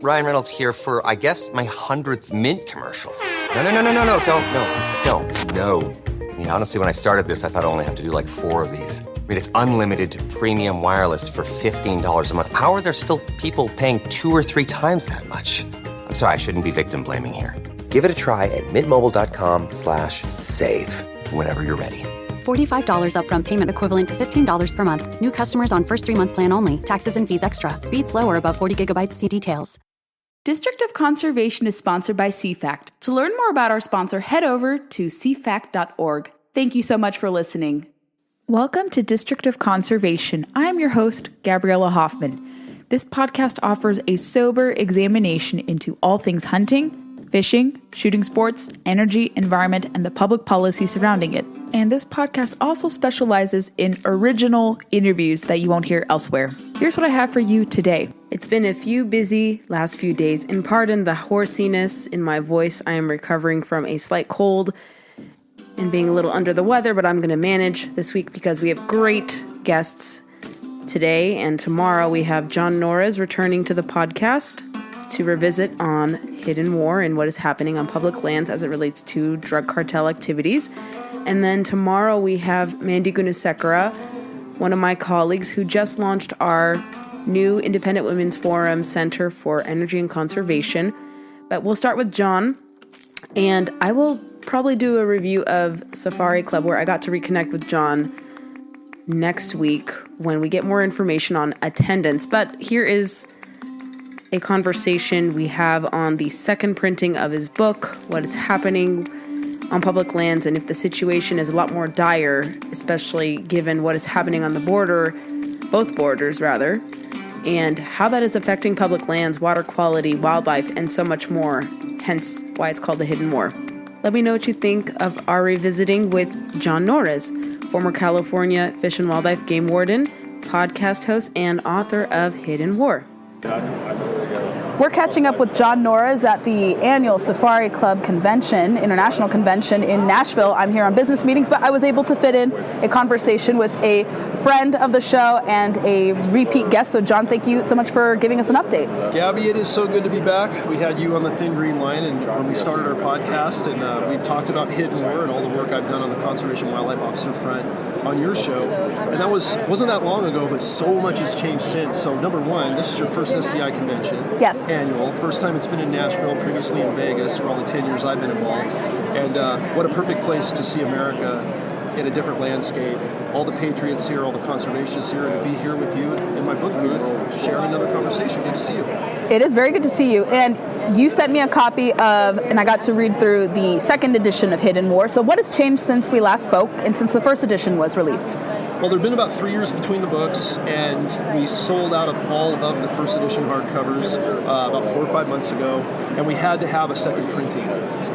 Ryan Reynolds here for, I guess, my 100th Mint commercial. No, don't. I mean, honestly, when I started this, I thought I only have to do like 4 of these. I mean, it's unlimited premium wireless for $15 a month. How are there still people paying 2 or 3 times that much? I'm sorry, I shouldn't be victim blaming here. Give it a try at mintmobile.com/save. Whenever you're ready. $45 upfront payment equivalent to $15 per month. New customers on first 3-month plan only. Taxes and fees extra. Speed slower above 40 gigabytes. See details. District of Conservation is sponsored by CFACT. To learn more about our sponsor, head over to cfact.org. Thank you so much for listening. Welcome to District of Conservation. I'm your host, Gabriella Hoffman. This podcast offers a sober examination into all things hunting, fishing, shooting sports, energy, environment, and the public policy surrounding it. And this podcast also specializes in original interviews that you won't hear elsewhere. Here's what I have for you today. It's been a few busy last few days, and pardon the hoarseness in my voice. I am recovering from a slight cold and being a little under the weather, but I'm going to manage this week because we have great guests today and tomorrow. We have John Norris returning to the podcast to revisit on hidden war and what is happening on public lands as it relates to drug cartel activities. And then tomorrow we have Mandy Gunasekara, one of my colleagues who just launched our new Independent Women's Forum Center for Energy and Conservation. But we'll start with John, and I will probably do a review of Safari Club where I got to reconnect with John next week when we get more information on attendance. But here is a conversation we have on the second printing of his book, what is happening on public lands, and if the situation is a lot more dire, especially given what is happening on the border, both borders rather, and how that is affecting public lands, water quality, wildlife, and so much more, hence why it's called The Hidden War. Let me know what you think of our revisiting with John Norris, former California Fish and Wildlife Game Warden, podcast host, and author of Hidden War. We're catching up with John Norris at the annual Safari Club convention, international convention in Nashville. I'm here on business meetings, but I was able to fit in a conversation with a friend of the show and a repeat guest. So John, thank you so much for giving us an update. Gabby, it is so good to be back. We had you on the Thin Green Line and when we started our podcast, and we've talked about Hidden War and all the work I've done on the Conservation Wildlife Officer front on your show. And that wasn't that long ago, but so much has changed since. So number one, this is your first SCI convention. Yes. Annual. First time it's been in Nashville, previously in Vegas for all the 10 years I've been involved. And what a perfect place to see America in a different landscape. All the patriots here, all the conservationists here, and to be here with you in my book booth, sharing another conversation. Good to see you. It is very good to see you. And you sent me a copy of, and I got to read through the second edition of Hidden War. So what has changed since we last spoke and since the first edition was released? Well, there have been about 3 years between the books, and we sold out of all of the first edition hardcovers about 4 or 5 months ago, and we had to have a second printing.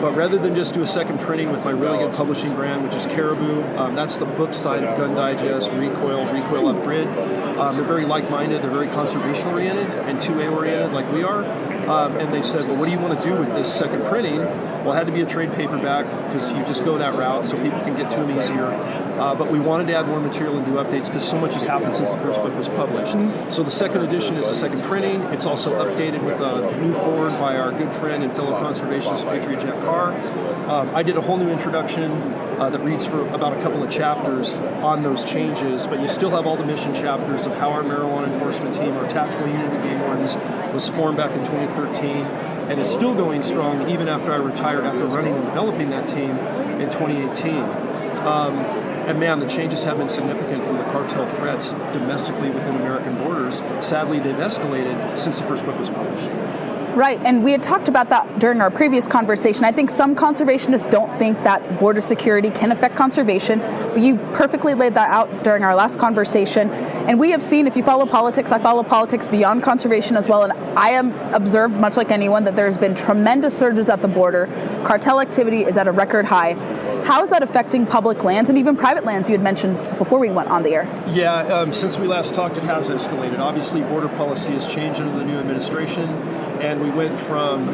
But rather than just do a second printing with my really good publishing brand, which is Caribou, that's the book side of Gun Digest, Recoil Off-Grid. They're very like-minded, they're very conservation-oriented and 2A-oriented like we are. And they said, well, what do you want to do with this second printing? Well, it had to be a trade paperback because you just go that route so people can get to them easier. But we wanted to add more material and do updates because so much has happened since the first book was published. Mm-hmm. So the second edition is a second printing. It's also updated with a new forward by our good friend and fellow conservationist, Patriot Jack Carr. I did a whole new introduction that reads for about a couple of chapters on those changes, but you still have all the mission chapters of how our marijuana enforcement team, our tactical unit of game wardens, was formed back in 2013, and is still going strong even after I retired after running and developing that team in 2018. And man, the changes have been significant from the cartel threats domestically within American borders. Sadly, they've escalated since the first book was published. Right, and we had talked about that during our previous conversation. I think some conservationists don't think that border security can affect conservation, but you perfectly laid that out during our last conversation. And we have seen, if you follow politics, I follow politics beyond conservation as well, and I am observed, much like anyone, that there's been tremendous surges at the border. Cartel activity is at a record high. How is that affecting public lands and even private lands you had mentioned before we went on the air? Yeah, since we last talked, it has escalated. Obviously, border policy has changed under the new administration, and we went from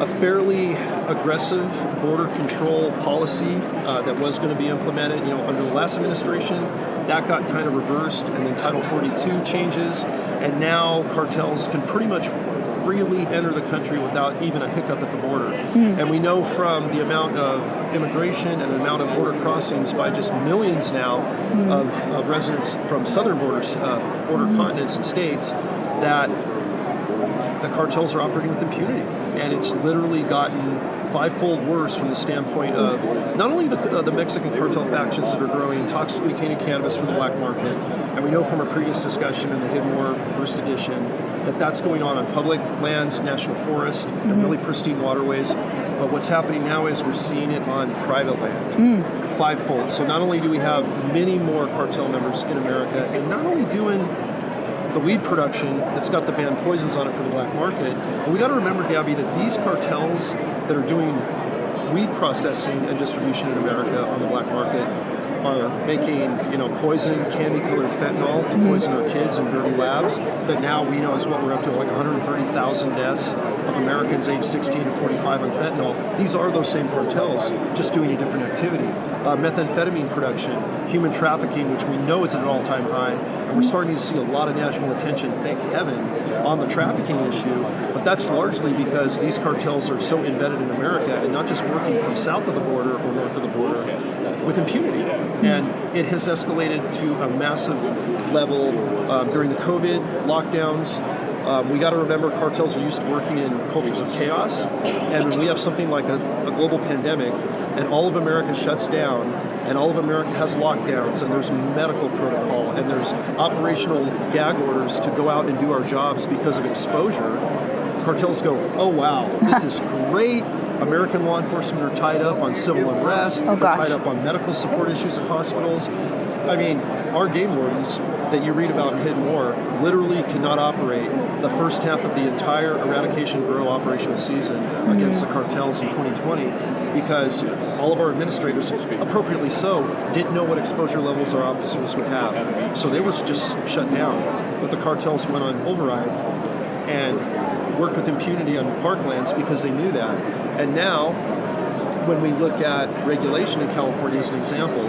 a fairly aggressive border control policy that was going to be implemented, under the last administration. That got kind of reversed, and then Title 42 changes, and now cartels can pretty much freely enter the country without even a hiccup at the border. And we know from the amount of immigration and the amount of border crossings by just millions now of residents from southern borders, border continents and states, that the cartels are operating with impunity. And it's literally gotten fivefold worse from the standpoint of not only the Mexican cartel factions that are growing toxically tainted cannabis for the black market, and we know from our previous discussion in the Hidden War first edition that that's going on public lands, national forest, and really pristine waterways. But what's happening now is we're seeing it on private land, fivefold. So not only do we have many more cartel members in America, and not only doing the weed production that's got the banned poisons on it for the black market. And we got to remember, Gabby, that these cartels that are doing weed processing and distribution in America on the black market are making, poison, candy-colored fentanyl to poison our kids in dirty labs. That now we know is what we're up to, like 130,000 deaths of Americans aged 16 to 45 on fentanyl. These are those same cartels, just doing a different activity. Methamphetamine production, human trafficking, which we know is at an all-time high, and we're starting to see a lot of national attention, thank heaven, on the trafficking issue. But that's largely because these cartels are so embedded in America and not just working from south of the border or north of the border with impunity. And it has escalated to a massive level during the COVID lockdowns. We got to remember cartels are used to working in cultures of chaos, and when we have something like a global pandemic and all of America shuts down and all of America has lockdowns and there's medical protocol and there's operational gag orders to go out and do our jobs because of exposure, cartels go, oh wow, this is great. American law enforcement are tied up on civil unrest, they're tied up on medical support issues in hospitals. I mean, our game wardens that you read about in Hidden War literally cannot operate the first half of the entire eradication grow operational season against the cartels in 2020 because all of our administrators, appropriately so, didn't know what exposure levels our officers would have. So they were just shut down. But the cartels went on override and worked with impunity on parklands because they knew that. And now, when we look at regulation in California as an example,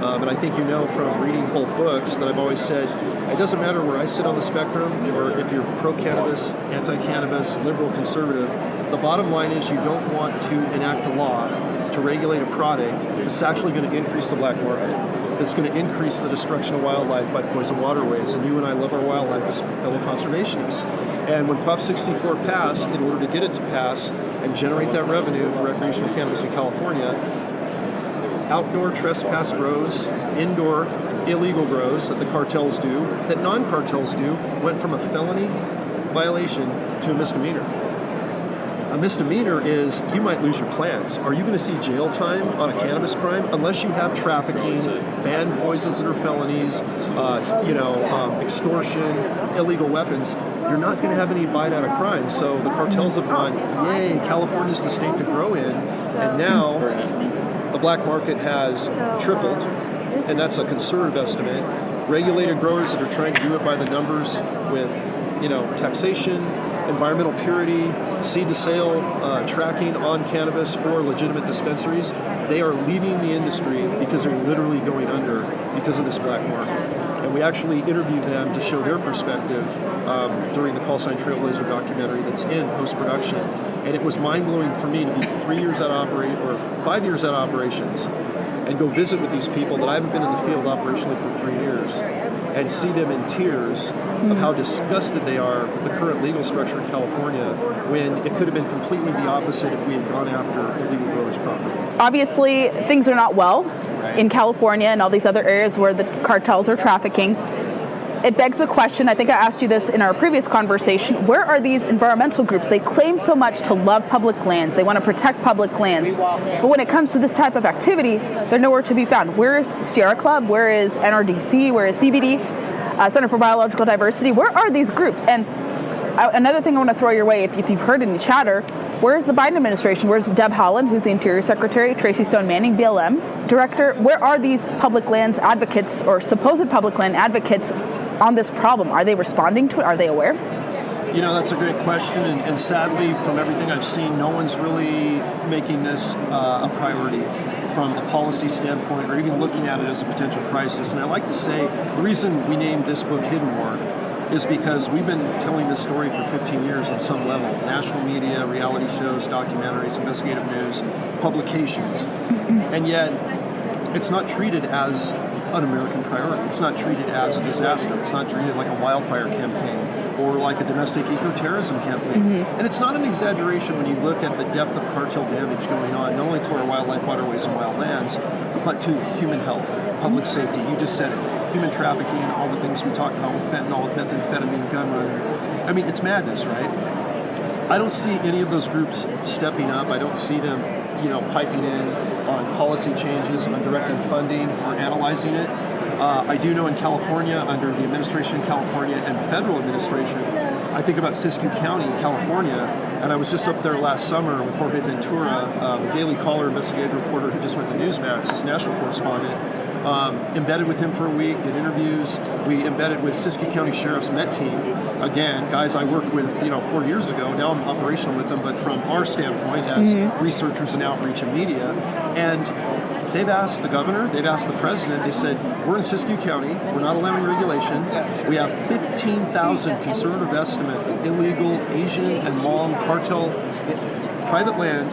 and I think you know from reading both books that I've always said, it doesn't matter where I sit on the spectrum, or if you're pro-cannabis, anti-cannabis, liberal, conservative, the bottom line is you don't want to enact a law to regulate a product that's actually going to increase the black market, that's going to increase the destruction of wildlife by poison waterways. And you and I love our wildlife as fellow conservationists. And when Prop 64 passed, in order to get it to pass and generate that revenue for recreational cannabis in California, outdoor trespass grows, indoor illegal grows that the cartels do, that non-cartels do, went from a felony violation to a misdemeanor. A misdemeanor is you might lose your plants. Are you going to see jail time on a cannabis crime? Unless you have trafficking, banned poisons that are felonies, extortion, illegal weapons, you're not going to have any bite out of crime. So the cartels have gone, yay, California's the state to grow in. And now the black market has tripled, and that's a conservative estimate. Regulated growers that are trying to do it by the numbers with, taxation, environmental purity, seed to sale, tracking on cannabis for legitimate dispensaries, they are leaving the industry because they're literally going under because of this black market. And we actually interviewed them to show their perspective during the Call Sign Trailblazer documentary that's in post-production. And it was mind-blowing for me to be 5 years out of operations and go visit with these people that I haven't been in the field operationally for 3 years and see them in tears of how disgusted they are with the current legal structure in California when it could have been completely the opposite if we had gone after illegal growers properly. Obviously, things are not well in California and all these other areas where the cartels are trafficking. It begs the question, I think I asked you this in our previous conversation, where are these environmental groups? They claim so much to love public lands. They want to protect public lands. But when it comes to this type of activity, they're nowhere to be found. Where is Sierra Club? Where is NRDC? Where is CBD? Center for Biological Diversity? Where are these groups? And another thing I want to throw your way, if you've heard any chatter, where's the Biden administration? Where's Deb Haaland, who's the Interior Secretary, Tracy Stone Manning, BLM Director? Where are these public lands advocates or supposed public land advocates on this problem? Are they responding to it? Are they aware? That's a great question, and sadly, from everything I've seen, no one's really making this a priority from a policy standpoint or even looking at it as a potential crisis. And I like to say the reason we named this book Hidden War is because we've been telling this story for 15 years on some level. National media, reality shows, documentaries, investigative news, publications. And yet, it's not treated as an American priority. It's not treated as a disaster. It's not treated like a wildfire campaign or like a domestic eco-terrorism campaign. And it's not an exaggeration when you look at the depth of cartel damage going on, not only to our wildlife, waterways, and wild lands, but to human health, public safety. You just said it. Human trafficking, all the things we talked about with fentanyl, with methamphetamine, gun running. I mean, it's madness, right? I don't see any of those groups stepping up. I don't see them, piping in on policy changes, on directing funding, or analyzing it. I do know in California, under the administration in California and federal administration, I think about Siskiyou County, California, and I was just up there last summer with Jorge Ventura, a Daily Caller investigative reporter who just went to Newsmax, his national correspondent. Embedded with him for a week, did interviews. We embedded with Siskiyou County Sheriff's Met team. Again, guys I worked with, 4 years ago. Now I'm operational with them, but from our standpoint as researchers in outreach and media. And they've asked the governor, they've asked the president, they said, we're in Siskiyou County, we're not allowing regulation. We have 15,000 conservative estimate, illegal Asian and Hmong cartel private land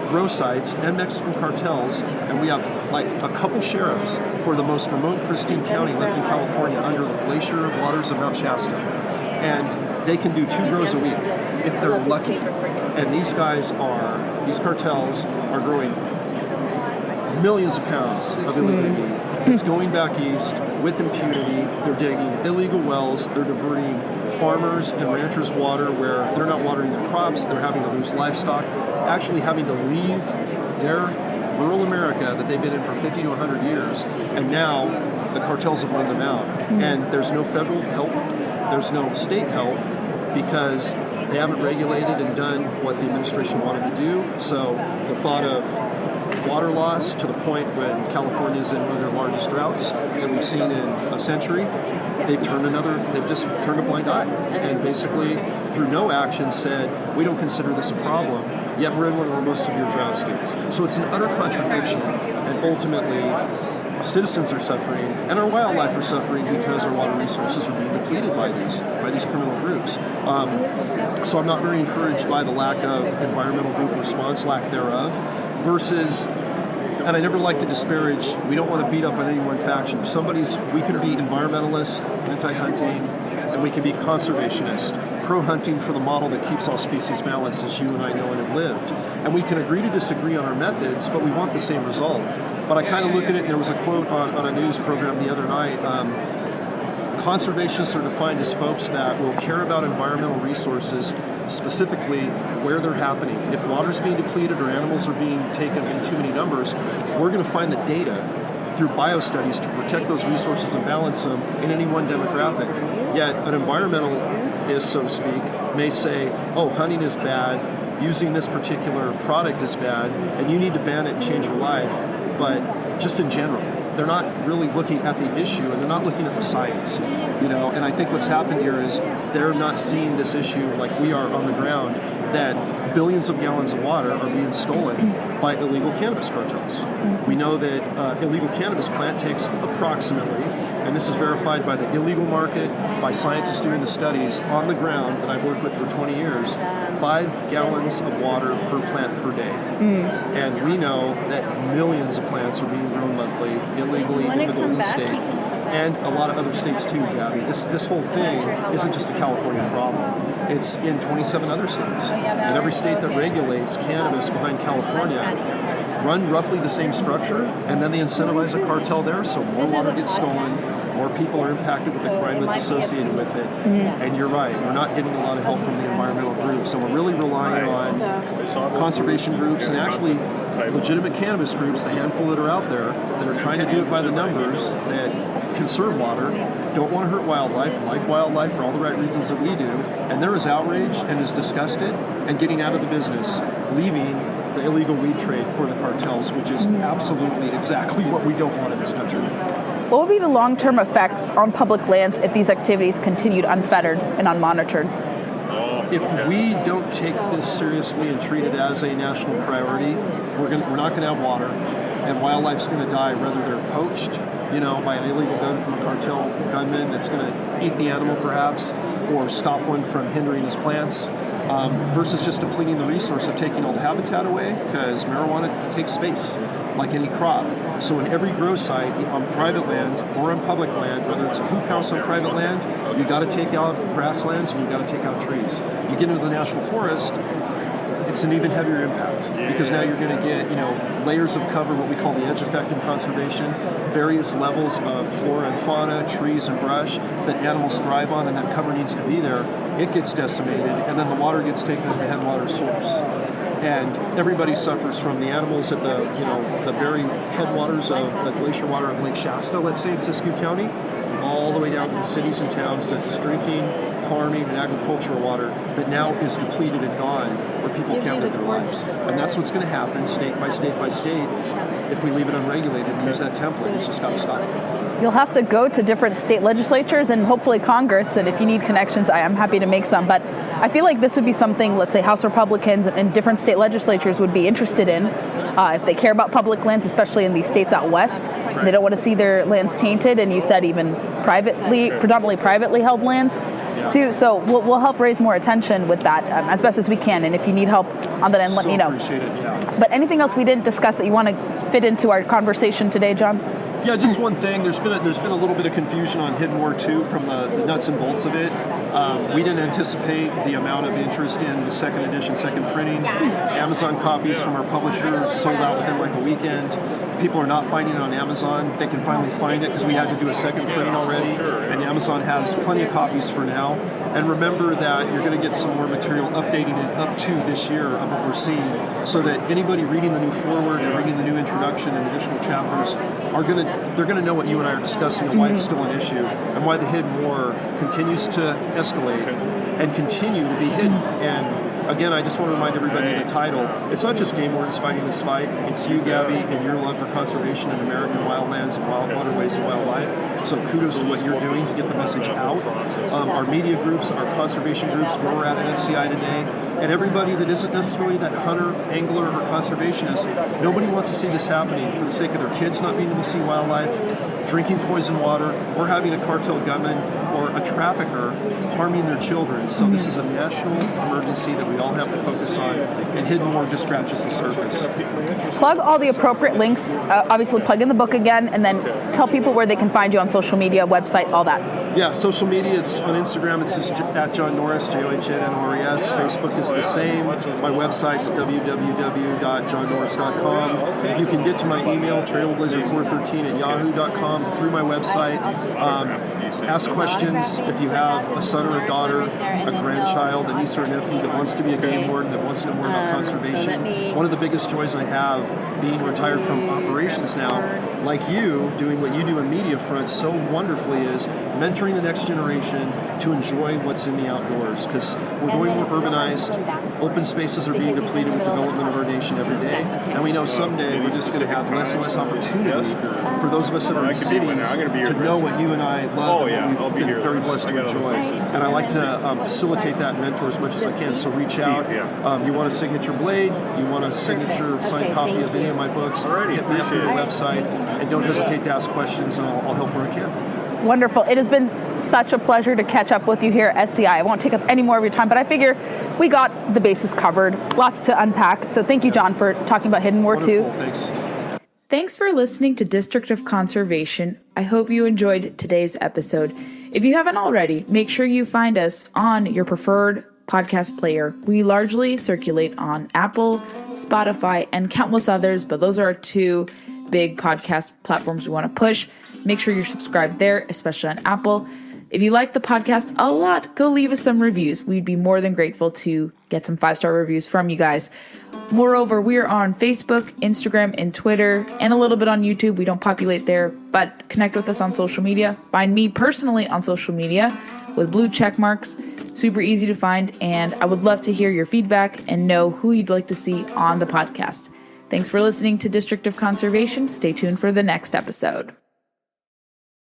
grow sites and Mexican cartels, and we have like a couple sheriffs for the most remote, pristine county left in California under the glacier waters of Mount Shasta. And they can do 2 grows a week if they're lucky. And these cartels are growing millions of pounds of illegal meat. It's going back east with impunity. They're digging illegal wells. They're diverting farmers and ranchers' water where they're not watering their crops. They're having to lose livestock, actually having to leave their rural America that they've been in for 50 to 100 years. And now the cartels have run them out. And there's no federal help. There's no state help because they haven't regulated and done what the administration wanted to do. So the thought of water loss to the point when California is in one of their largest droughts that we've seen in a century, they've just turned a blind eye and basically through no action said, we don't consider this a problem, yet we're in one of our most severe drought states. So it's an utter contradiction, and ultimately citizens are suffering and our wildlife are suffering because our water resources are being depleted by these criminal groups. So I'm not very encouraged by the lack of environmental group response, lack thereof, versus, and I never like to disparage, we don't want to beat up on any one faction. We can be environmentalists, anti-hunting, and we can be conservationists, pro-hunting for the model that keeps all species balanced as you and I know and have lived. And we can agree to disagree on our methods, but we want the same result. But I kind of look at it, and there was a quote on a news program the other night, conservationists are defined as folks that will care about environmental resources, specifically where they're happening. If water's being depleted or animals are being taken in too many numbers, we're going to find the data through biostudies to protect those resources and balance them in any one demographic. Yet an environmentalist, so to speak, may say, oh, hunting is bad, using this particular product is bad, and you need to ban it and change your life. But just in general, they're not really looking at the issue, and they're not looking at the science, and I think what's happened here is they're not seeing this issue like we are on the ground, that billions of gallons of water are being stolen by illegal cannabis cartels. We know that illegal cannabis plant takes approximately, and this is verified by the illegal market, by scientists doing the studies on the ground that I've worked with for 20 years, 5 gallons of water per plant per day. And we know that millions of plants are being grown monthly, illegally in the Golden State, and a lot of other states too, Gabby. This whole thing isn't just a California problem. It's in 27 other states. And every state that regulates cannabis behind California run roughly the same structure, and then they incentivize a cartel there, so more water gets stolen, more people are impacted with the crime that's associated with it. And you're right, we're not getting a lot of help from the environmental groups, and we're really relying on conservation groups and actually legitimate cannabis groups, the handful that are out there that are trying to do it by the numbers, that conserve water, don't want to hurt wildlife, like wildlife for all the right reasons that we do, and they're as outraged and as disgusted and getting out of the business, leaving the illegal weed trade for the cartels, which is absolutely exactly what we don't want in this country. What would be the long-term effects on public lands if these activities continued unfettered and unmonitored? If we don't take this seriously and treat it as a national priority, we're not going to have water. and wildlife's going to die, whether they're poached, by an illegal gun from a cartel gunman that's going to eat the animal perhaps, or stop one from hindering his plants, versus just depleting the resource of taking all the habitat away, because marijuana takes space, like any crop. So in every grow site, on private land or on public land, whether it's a hoop house on private land, you got to take out grasslands and you got to take out trees. You get into the national forest, it's an even heavier impact, because now you're going to get, layers of cover, what we call the edge effect in conservation, various levels of flora and fauna, trees and brush that animals thrive on, and that cover needs to be there. It gets decimated, and then the water gets taken to the headwater source. And everybody suffers from the animals at the very headwaters of the glacier water of Lake Shasta, let's say in Siskiyou County, all the way down to the cities and towns that's drinking, farming, and agricultural water that now is depleted and gone, where people can't live their lives. And that's what's going to happen state by state by state if we leave it unregulated and use that template. It's just got to stop. You'll have to go to different state legislatures and hopefully Congress, and if you need connections, I am happy to make some. But I feel like this would be something, let's say, House Republicans and different state legislatures would be interested in if they care about public lands, especially in these states out west. They don't want to see their lands tainted, and you said even predominantly privately held lands too. So we'll help raise more attention with that as best as we can. And if you need help on that end, let me know. Appreciate it, yeah. But anything else we didn't discuss that you want to fit into our conversation today, John? Yeah, just one thing. There's been a little bit of confusion on Hidden War 2 from the nuts and bolts of it. We didn't anticipate the amount of interest in the second edition, second printing. Amazon copies from our publisher sold out within like a weekend. People are not finding it on Amazon. They can finally find it because we had to do a second printing already, and Amazon has plenty of copies for now. And remember that you're going to get some more material updating it up to this year of what we're seeing, so that anybody reading the new foreword and reading the new introduction and additional chapters they're going to know what you and I are discussing and why it's still an issue, and why the Hidden War continues to escalate and continue to be hidden. And again, I just want to remind everybody of the title. It's not just game wardens fighting this fight. It's you, Gabby, and your love for conservation in American wildlands and wild waterways and wildlife. So kudos to what you're doing to get the message out. Our media groups, our conservation groups, where we're at SCI today, and everybody that isn't necessarily that hunter, angler, or conservationist, nobody wants to see this happening for the sake of their kids not being able to see wildlife, drinking poison water, or having a cartel gunman or a trafficker harming their children. So this is a national emergency that we all have to focus on, and Hidden War just scratches the surface. Plug all the appropriate links, obviously plug in the book again, and then tell people where they can find you on social media, website, all that. Yeah, social media, it's on Instagram, it's just at John Norris, JOHNNORES. Facebook is the same. My website's www.johnnorris.com. You can get to my email, trailblazer413@yahoo.com, through my website. Ask questions if you have a son or a daughter, a grandchild, a niece or a nephew that wants to be a game warden, that wants to know more about conservation. One of the biggest joys I have being retired from operations now, like you, doing what you do in media front so wonderfully, is mentoring the next generation to enjoy what's in the outdoors, because we're going more urbanized. Open spaces are being depleted with development of our nation every day, and we know someday we're just going to have less and less opportunity for those of us that are in cities to know what you and I love and what we've been very blessed to enjoy. And I like to facilitate that and mentor as much as I can. So reach out. You want a signature blade, you want a signature signed copy of any of my books, hit me up through the website, and don't hesitate to ask questions, and I'll help where I can. Wonderful. It has been such a pleasure to catch up with you here at SCI. I won't take up any more of your time, but I figure we got the bases covered. Lots to unpack. So thank you, John, for talking about Hidden War 2. Thanks. Thanks for listening to District of Conservation. I hope you enjoyed today's episode. If you haven't already, make sure you find us on your preferred podcast player. We largely circulate on Apple, Spotify, and countless others, but those are our two big podcast platforms we want to push. Make sure you're subscribed there, especially on Apple. If you like the podcast a lot, go leave us some reviews. We'd be more than grateful to get some 5-star reviews from you guys. Moreover, we're on Facebook, Instagram, and Twitter, and a little bit on YouTube. We don't populate there, but connect with us on social media. Find me personally on social media with blue check marks. Super easy to find, and I would love to hear your feedback and know who you'd like to see on the podcast. Thanks for listening to District of Conservation. Stay tuned for the next episode.